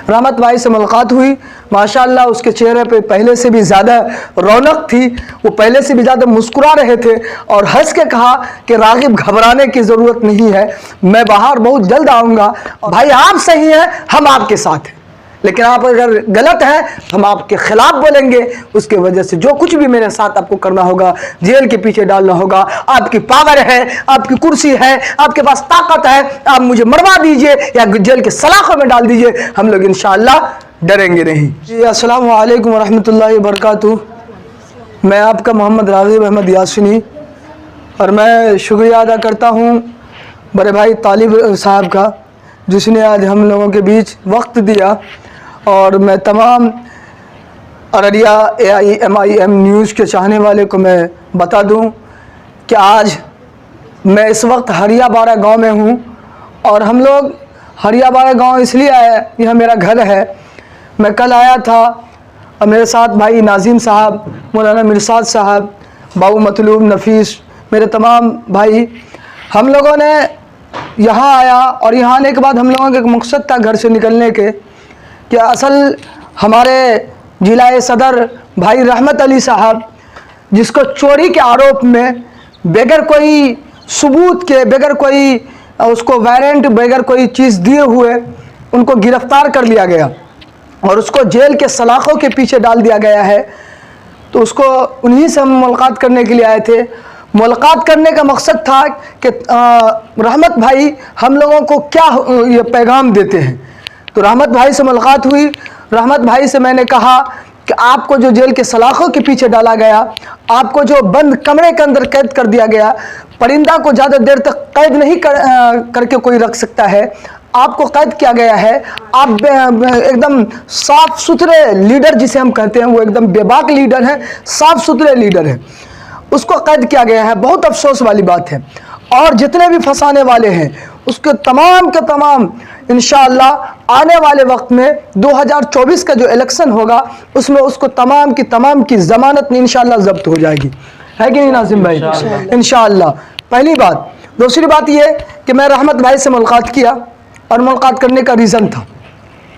रहमत भाई से मुलाकात हुई, माशाअल्लाह उसके चेहरे पे पहले से भी ज़्यादा रौनक थी, वो पहले से भी ज़्यादा मुस्कुरा रहे थे और हंस के कहा कि रागिब घबराने की ज़रूरत नहीं है, मैं बाहर बहुत जल्द आऊँगा। भाई आप सही हैं, हम आपके साथ हैं, लेकिन आप अगर गलत हैं हम आपके खिलाफ बोलेंगे। उसके वजह से जो कुछ भी मेरे साथ आपको करना होगा, जेल के पीछे डालना होगा। आपकी पावर है, आपकी कुर्सी है, आपके पास ताकत है, आप मुझे मरवा दीजिए या जेल के सलाखों में डाल दीजिए, हम लोग इंशाअल्लाह डरेंगे नहीं। जी अस्सलाम वालेकुम रहमतुल्लाहि व बरकातुहू। मैं आपका मोहम्मद राग़िब अहमद यासिनी और मैं शुक्रिया अदा करता हूँ बड़े भाई तालिब साहब का, जिसने आज हम लोगों के बीच वक्त दिया। और मैं तमाम अररिया AIMIM न्यूज़ के चाहने वाले को मैं बता दूं कि आज मैं इस वक्त हरिया बाड़ा गाँव में हूं और हम लोग हरिया बाड़ा गाँव इसलिए आए, यह मेरा घर है। मैं कल आया था और मेरे साथ भाई नाज़िम साहब, मौलाना मिर्साद साहब, बाबू मतलूब, नफीस, मेरे तमाम भाई, हम लोगों ने यहाँ आया और यहाँ आने के बाद हम लोगों का एक मकसद था घर से निकलने के, कि असल हमारे जिला सदर भाई रहमत अली साहब, जिसको चोरी के आरोप में बगैर कोई सबूत के, बगैर कोई उसको वारंट, बगैर कोई चीज़ दिए हुए उनको गिरफ़्तार कर लिया गया और उसको जेल के सलाखों के पीछे डाल दिया गया है। तो उसको उन्हीं से हम मुलाकात करने के लिए आए थे। मुलाकात करने का मकसद था कि रहमत भाई हम लोगों को क्या ये पैगाम देते हैं। तो रहमत भाई से मुलाकात हुई। रहमत भाई से मैंने कहा कि आपको जो जेल के सलाखों के पीछे डाला गया, आपको जो बंद कमरे के अंदर कैद कर दिया गया, परिंदा को ज़्यादा देर तक कैद नहीं करके कोई रख सकता है, आपको कैद किया गया है। आप एकदम साफ सुथरे लीडर जिसे हम कहते हैं, वो एकदम बेबाक लीडर हैं, साफ सुथरे लीडर हैं, उसको कैद किया गया है। बहुत अफसोस वाली बात है। और जितने भी फंसाने वाले हैं उसके तमाम के तमाम इंशाअल्लाह आने वाले वक्त में 2024 का जो इलेक्शन होगा उसमें उसको तमाम की ज़मानत इंशाअल्लाह जब्त हो जाएगी, है कि नहीं नाज़िम भाई? इंशाअल्लाह। पहली बात। दूसरी बात ये कि मैं रहमत भाई से मुलाकात किया और मुलाकात करने का रीज़न था,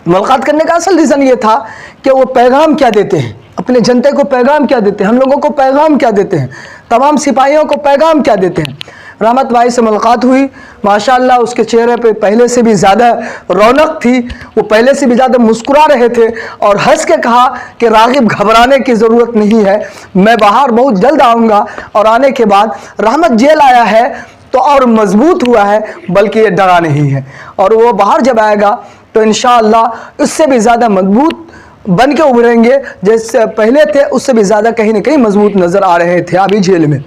मुलाकात करने का असल रीज़न ये था कि वो पैगाम क्या देते हैं, अपने जनता को पैगाम क्या देते हैं, हम लोगों को पैगाम क्या देते हैं, तमाम सिपाहियों को पैगाम क्या देते हैं। रहमत भाई से मुलाकात हुई, माशाअल्लाह उसके चेहरे पे पहले से भी ज़्यादा रौनक थी, वो पहले से भी ज़्यादा मुस्कुरा रहे थे और हंस के कहा कि रागिब घबराने की ज़रूरत नहीं है, मैं बाहर बहुत जल्द आऊँगा। और आने के बाद रहमत जेल आया है तो और मजबूत हुआ है, बल्कि ये डरा नहीं है। और वो बाहर जब आएगा तो इंशाअल्लाह उससे भी ज़्यादा मजबूत बन के उभरेंगे, जैसे पहले थे उससे भी ज़्यादा कहीं ना कहीं मजबूत नज़र आ रहे थे अभी जेल में।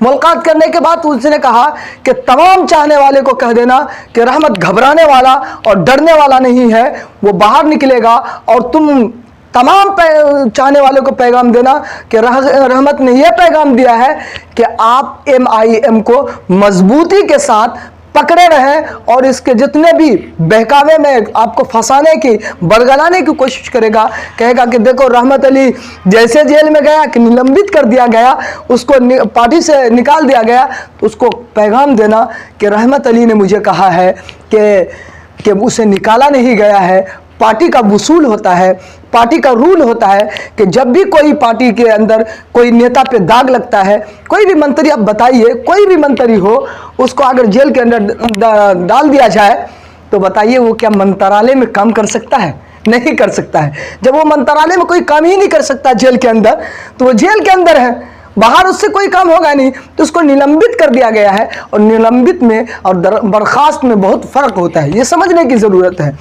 मुलाकात करने के बाद उसने कहा कि तमाम चाहने वाले को कह देना कि रहमत घबराने वाला और डरने वाला नहीं है, वो बाहर निकलेगा। और तुम तमाम चाहने वाले को पैगाम देना कि रहमत ने यह पैगाम दिया है कि आप MIM को मजबूती के साथ पकड़े रहें और इसके जितने भी बहकावे में आपको फंसाने की, बरगलाने की कोशिश करेगा, कहेगा कि देखो रहमत अली जैसे जेल में गया कि निलंबित कर दिया गया, उसको पार्टी से निकाल दिया गया, तो उसको पैगाम देना कि रहमत अली ने मुझे कहा है कि उसे निकाला नहीं गया है। पार्टी का वसूल होता है, पार्टी का रूल होता है कि जब भी कोई पार्टी के अंदर कोई नेता पे दाग लगता है, कोई भी मंत्री, आप बताइए कोई भी मंत्री हो, उसको अगर जेल के अंदर डाल दिया जाए तो बताइए वो क्या मंत्रालय में काम कर सकता है? नहीं कर सकता है। जब वो मंत्रालय में कोई काम ही नहीं कर सकता जेल के अंदर, तो वो जेल के अंदर है, बाहर उससे कोई काम होगा नहीं, तो उसको निलंबित कर दिया गया है। और निलंबित में और बर्खास्त में बहुत फ़र्क होता है, ये समझने की ज़रूरत है।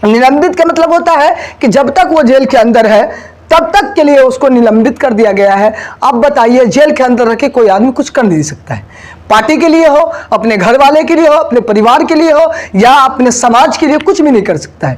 निलंबित का मतलब होता है कि जब तक वो जेल के अंदर है तब तक के लिए उसको निलंबित कर दिया गया है। अब बताइए जेल के अंदर रखे कोई आदमी कुछ कर नहीं सकता है, पार्टी के लिए हो, अपने घर वाले के लिए हो, अपने परिवार के लिए हो या अपने समाज के लिए, कुछ भी नहीं कर सकता है।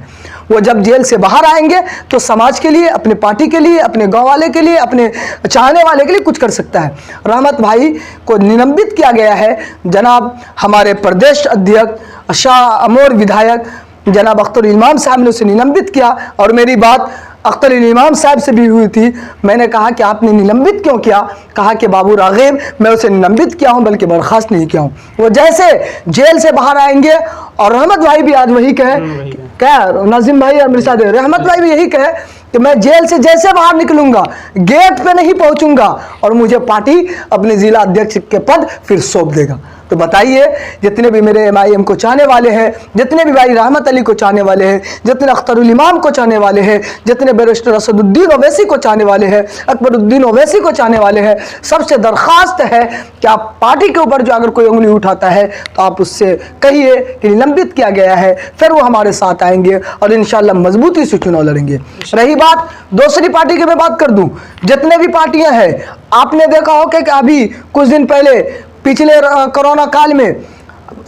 वो जब जेल से बाहर आएंगे तो समाज के लिए, अपने पार्टी के लिए, अपने गांव वाले के लिए, अपने चाहने वाले के लिए कुछ कर सकता है। रहमत भाई को निलंबित किया गया है। जनाब हमारे प्रदेश अध्यक्ष शाह अमोर विधायक जनाब अख्तर इमाम साहब ने उसे निलंबित किया और मेरी बात अख्तर इमाम साहब से भी हुई थी। मैंने कहा कि आपने निलंबित क्यों किया? कहा कि बाबू राग़िब मैं उसे निलंबित किया हूं, बल्कि बर्खास्त नहीं किया हूं। वो जैसे जेल से बाहर आएंगे और रहमत भाई भी आज वही कहे क्या नाजिम भाई और मिर्जा दे रहमत भाई भी यही कहे कि मैं जेल से जैसे बाहर निकलूंगा गेट पे नहीं पहुंचूंगा और मुझे पार्टी अपने जिला अध्यक्ष के पद फिर सौंप देगा। तो बताइए, जितने भी मेरे MIM को चाहने वाले हैं, जितने भी भाई रहमत अली को चाहने वाले हैं, जितने अख्तरुल इमाम को चाहने वाले हैं, जितने बैरिस्टर असदुद्दीन ओवैसी को चाहने वाले हैं, अकबरुद्दीन ओवैसी को चाहने वाले हैं, सबसे दरख्वास्त है कि आप पार्टी के ऊपर जो अगर कोई उंगली उठाता है तो आप उससे कहिए कि निलंबित किया गया है, फिर वो हमारे साथ आएंगे और इंशाअल्लाह मजबूती से चुनाव लड़ेंगे। रही बात दूसरी पार्टी की मैं बात कर दूं, जितने भी पार्टियां हैं, आपने देखा हो कि अभी कुछ दिन पहले पिछले कोरोना काल में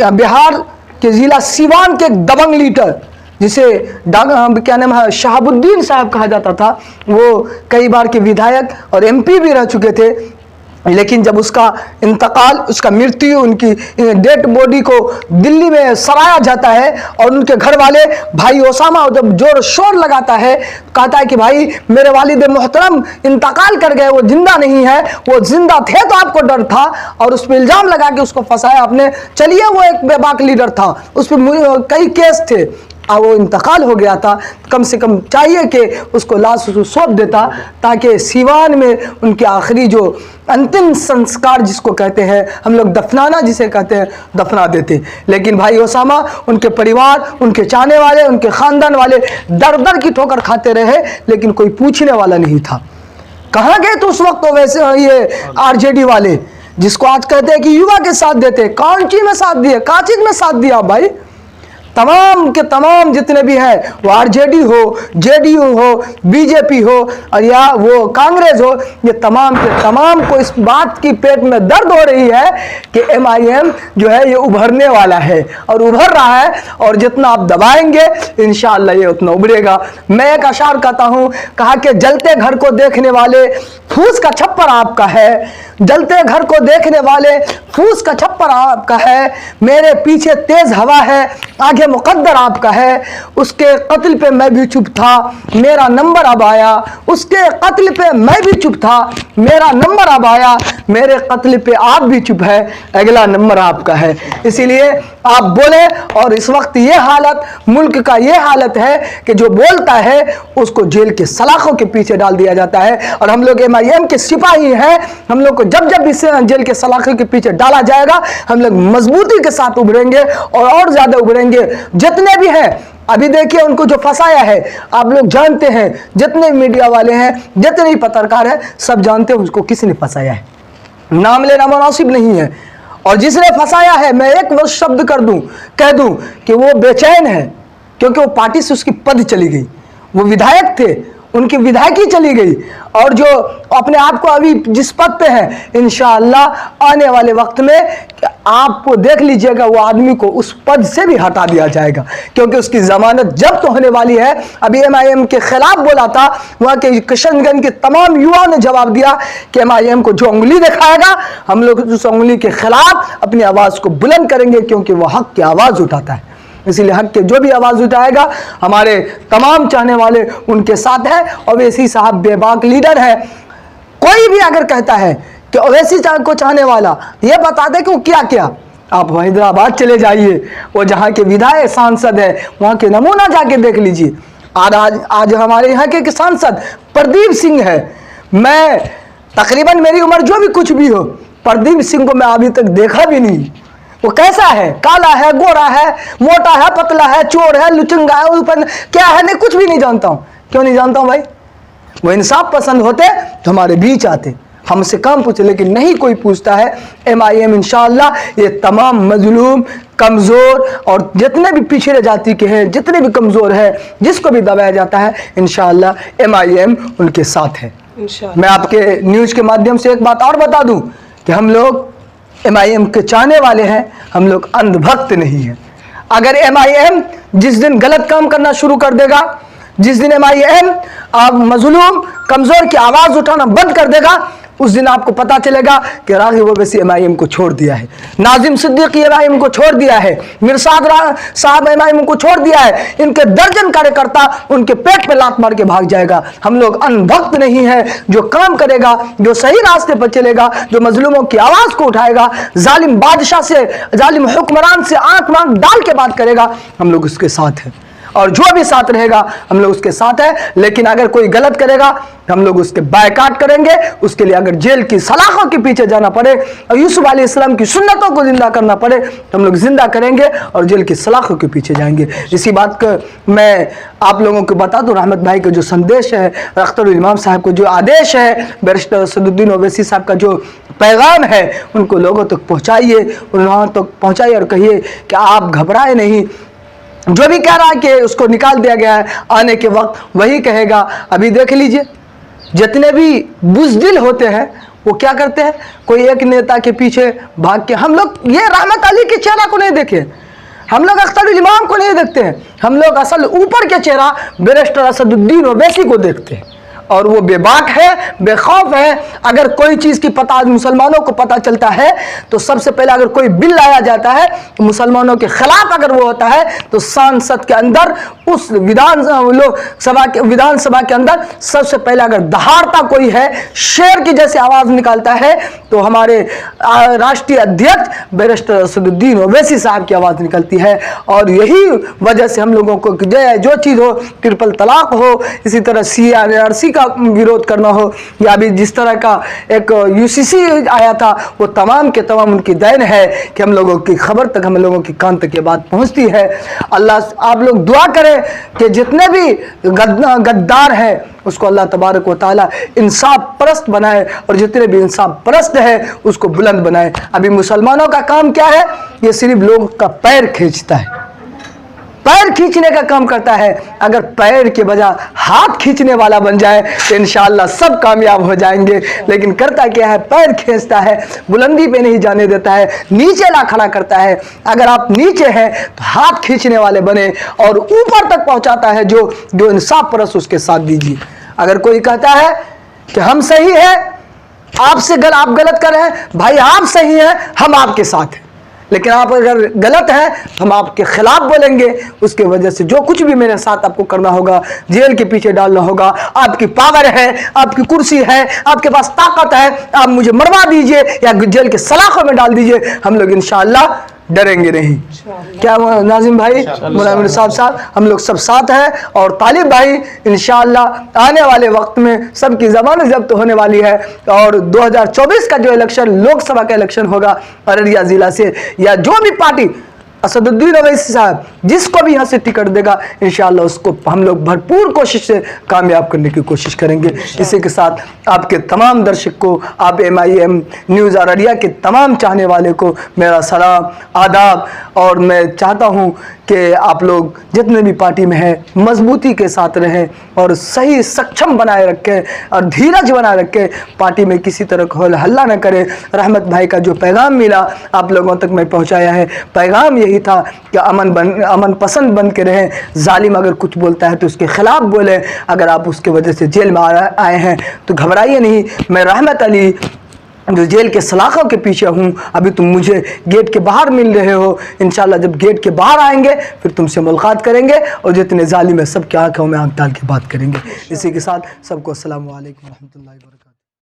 बिहार के जिला सीवान के एक दबंग लीडर जिसे क्या नाम है शहाबुद्दीन साहब कहा जाता था, वो कई बार के विधायक और MP भी रह चुके थे, लेकिन जब उसका इंतकाल, उसका मृत्यु, उनकी डेड बॉडी को दिल्ली में सराया जाता है और उनके घर वाले भाई ओसामा जब जोर शोर लगाता है, कहता है कि भाई मेरे वालिद मोहतरम इंतकाल कर गए, वो जिंदा नहीं है, वो जिंदा थे तो आपको डर था, और उस पर इल्ज़ाम लगा के उसको फंसाया आपने। चलिए वो एक बेबाक लीडर था, उस पर कई केस थे, वो इंतकाल हो गया था, कम से कम चाहिए कि उसको लाश सौंप देता ताकि सीवान में उनके आखिरी जो अंतिम संस्कार जिसको कहते हैं हम लोग दफनाना जिसे कहते हैं, दफना देते। लेकिन भाई ओसामा, उनके परिवार, उनके चाहने वाले, उनके ख़ानदान वाले दर दर की ठोकर खाते रहे, लेकिन कोई पूछने वाला नहीं था। कहाँ गए तो उस वक्त तो वैसे ये RJD वाले जिसको आज कहते हैं कि युवा के साथ देते, कौन चीज़ में साथ दिए, कहाँ चीज़ में साथ दिया भाई? तमाम के तमाम जितने भी हैं, वो RJD हो, JDU हो, BJP हो और या वो कांग्रेस हो, ये तमाम के तमाम को इस बात की पेट में दर्द हो रही है कि MIM जो है ये उभरने वाला है और उभर रहा है, और जितना आप दबाएंगे इंशाअल्लाह ये उतना उभरेगा। मैं एक अशार कहता हूँ, कहा कि जलते घर को देखने वाले फूस का छप्पर आपका है, जलते घर को देखने वाले फूस का छप्पर आपका है, मेरे पीछे तेज हवा है, आगे मुकद्दर आपका है, उसके कत्ल पे मैं भी चुप था, मेरा नंबर अब आया, उसके कत्ल पे मैं भी चुप था, मेरा नंबर अब आया, मेरे कत्ल पे आप भी चुप है, अगला नंबर आपका है। इसीलिए आप बोले, और इस वक्त ये हालत, मुल्क का ये हालत है कि जो बोलता है उसको जेल के सलाखों के पीछे डाल दिया जाता है, और हम लोग MIM के सिपाही हैं, हम लोग को जब जब इस जेल के सलाखों के पीछे डाला जाएगा हम लोग मजबूती के साथ उभरेंगे और ज़्यादा उभरेंगे। जितने भी हैं, अभी देखिए उनको जो फंसाया है, आप लोग जानते हैं, जितने मीडिया वाले हैं, जितने भी पत्रकार हैं, सब जानते हैं उसको किसने फंसाया है, नाम लेना मुनासिब नहीं है। और जिसने फंसाया है, मैं एक वर्ष शब्द कह दूं कि वो बेचैन है, क्योंकि वो पार्टी से उसकी पद चली गई, वो विधायक थे, उनकी विधायकी चली गई, और जो अपने आप को अभी जिस पद पे है, इंशाअल्लाह आने वाले वक्त में आपको देख लीजिएगा वो आदमी को उस पद से भी हटा दिया जाएगा, क्योंकि उसकी जमानत जब्त होने वाली है। अभी MIM के खिलाफ बोला था, वहाँ के किशनगंज के तमाम युवाओं ने जवाब दिया कि MIM को जो उंगली दिखाएगा हम लोग उस उंगली के खिलाफ अपनी आवाज़ को बुलंद करेंगे, क्योंकि वह हक की आवाज़ उठाता है। इसीलिए हक के जो भी आवाज़ उठाएगा हमारे तमाम चाहने वाले उनके साथ है। ओवैसी साहब बेबाक लीडर है, कोई भी अगर कहता है कि ओवैसी को चाहने वाला ये बता दे कि वो क्या क्या, आप हैदराबाद चले जाइए, वो जहाँ के विधायक सांसद है वहाँ के नमूना जाके देख लीजिए। आज हमारे यहाँ के सांसद प्रदीप सिंह है, मैं तकरीबन मेरी उम्र जो भी कुछ भी हो, प्रदीप सिंह को मैं अभी तक देखा भी नहीं। वो कैसा है, काला है, गोरा है, मोटा है, पतला है, चोर है, लुचंगा है, ऊपर क्या है, नहीं कुछ भी नहीं जानता हूँ। क्यों नहीं जानता हूँ भाई? वो इंसाफ पसंद होते तो हमारे बीच आते, हमसे काम पूछे, लेकिन नहीं कोई पूछता है। MIM इंशाअल्लाह ये तमाम मजलूम, कमज़ोर और जितने भी पिछड़े जाति के हैं, जितने भी कमज़ोर है, जिसको भी दबाया जाता है, इंशाअल्लाह MIM उनके साथ है। मैं आपके न्यूज़ के माध्यम से एक बात और बता दूं कि हम लोग MIM के चाहने वाले हैं, हम लोग अंधभक्त नहीं हैं। अगर MIM जिस दिन गलत काम करना शुरू कर देगा, जिस दिन MIM आप मजलूम कमज़ोर की आवाज़ उठाना बंद कर देगा, उस दिन आपको पता चलेगा कि राग़िब ओवैसी MIM को छोड़ दिया है, नाजिम सिद्दीकी MIM को छोड़ दिया है, मिर्शाद साहब MIM को छोड़ दिया है। इनके दर्जन कार्यकर्ता उनके पेट पे लात मार के भाग जाएगा। हम लोग अनभक्त नहीं है, जो काम करेगा, जो सही रास्ते पर चलेगा, जो मजलूमों की आवाज़ को उठाएगा, जालिम बादशाह से, जालिम हुक्मरान से आंख मांग डाल के बात करेगा, हम लोग उसके साथ हैं। और जो भी साथ रहेगा हम लोग उसके साथ है। लेकिन अगर कोई गलत करेगा हम लोग उसके बायकाट करेंगे। उसके लिए अगर जेल की सलाखों के पीछे जाना पड़े और यूसुफ अलैहिस्सलाम की सुन्नतों को जिंदा करना पड़े हम लोग जिंदा करेंगे और जेल की सलाखों के पीछे जाएंगे। इसी बात का मैं आप लोगों को बता दूं, रहमत भाई का जो संदेश है, अख्तरुल इमाम साहब को जो आदेश है, बैरिस्टर असदुद्दीन ओवैसी साहब का जो पैगाम है उनको लोगों तक पहुँचाइए, वहाँ तक पहुँचाइए और कहिए कि आप घबराए नहीं। जो भी कह रहा है कि उसको निकाल दिया गया है, आने के वक्त वही कहेगा। अभी देख लीजिए जितने भी बुज़दिल होते हैं वो क्या करते हैं, कोई एक नेता के पीछे भाग के, हम लोग ये रहमत अली के चेहरा को नहीं देखे, हम लोग अख्तरुल इमाम को नहीं देखते हैं, हम लोग असल ऊपर के चेहरा बैरिस्टर असदुद्दीन ओवैसी को देखते हैं। और वो बेबाक है, बेखौफ है। अगर कोई चीज़ की पता मुसलमानों को पता चलता है तो सबसे पहले अगर कोई बिल लाया जाता है तो मुसलमानों के खिलाफ अगर वो होता है तो सांसद के अंदर, उस विधानसभा के अंदर सबसे पहले अगर दहाड़ता कोई है, शेर की जैसे आवाज़ निकालता है तो हमारे राष्ट्रीय अध्यक्ष बैरिस्टर असदुद्दीन ओवैसी साहब की आवाज़ निकलती है। और यही वजह से हम लोगों को जो चीज़ हो, ट्रिपल तलाक हो, इसी तरह CRC का विरोध करना हो, या अभी जिस तरह का एक UCC आया था, वो तमाम के तमाम उनकी देन है कि हम लोगों की खबर तक, हम लोगों की कान तक ये बात पहुंचती है। अल्लाह आप लोग दुआ करें कि जितने भी गद्दार हैं उसको अल्लाह तबारक व तआला इंसाफ परस्त बनाए और जितने भी इंसाफ परस्त है उसको बुलंद बनाए। अभी मुसलमानों का काम क्या है, ये सिर्फ लोगों का पैर खींचता है, पैर खींचने का काम करता है। अगर पैर के बजाय हाथ खींचने वाला बन जाए तो इंशाअल्लाह सब कामयाब हो जाएंगे। लेकिन करता क्या है, पैर खींचता है, बुलंदी पे नहीं जाने देता है, नीचे ला खड़ा करता है। अगर आप नीचे हैं तो हाथ खींचने वाले बने और ऊपर तक पहुंचाता है जो इंसाफ परस्त, उसके साथ दीजिए। अगर कोई कहता है कि हम सही हैं, आप गलत कर रहे हैं, भाई आप सही हैं, हम आपके साथ हैं, लेकिन आप अगर गलत हैं हम आपके खिलाफ बोलेंगे। उसके वजह से जो कुछ भी मेरे साथ आपको करना होगा, जेल के पीछे डालना होगा, आपकी पावर है, आपकी कुर्सी है, आपके पास ताकत है, आप मुझे मरवा दीजिए या जेल के सलाखों में डाल दीजिए, हम लोग इंशाअल्लाह डरेंगे नहीं। क्या नाजिम भाई, मुनाविर साहब, हम लोग सब साथ हैं। और तालिब भाई इंशाअल्लाह आने वाले वक्त में सबकी ज़बान जब्त होने वाली है। और 2024 का जो इलेक्शन, लोकसभा का इलेक्शन होगा अररिया ज़िला से, या जो भी पार्टी असदुद्दीन ओवैसी साहब जिसको भी यहाँ से टिकट देगा इंशाअल्लाह उसको हम लोग भरपूर कोशिश से कामयाब करने की कोशिश करेंगे। इसी के साथ आपके तमाम दर्शक को, आप MIM न्यूज़ अररिया के तमाम चाहने वाले को मेरा सलाम, आदाब। और मैं चाहता हूँ कि आप लोग जितने भी पार्टी में हैं मजबूती के साथ रहें और सही सक्षम बनाए रखें और धीरज बनाए रखें, पार्टी में किसी तरह का होल हल्ला न करें। रहमत भाई का जो पैगाम मिला आप लोगों तक मैं पहुंचाया है, पैगाम यही था कि अमन पसंद बन के रहें। जालिम अगर कुछ बोलता है तो उसके खिलाफ बोलें। अगर आप उसके वजह से जेल में आए हैं तो घबराइए नहीं। मैं रहमत अली जो जेल के सलाखों के पीछे हूँ, अभी तुम मुझे गेट के बाहर मिल रहे हो, इंशाल्लाह जब गेट के बाहर आएंगे फिर तुमसे मुलाकात करेंगे और जितने जालिम है सब की आंखों में आंख डाल के बात करेंगे। इसी के साथ सबको अस्सलामु अलैकुम व रहमतुल्लाहि व बरकातहू।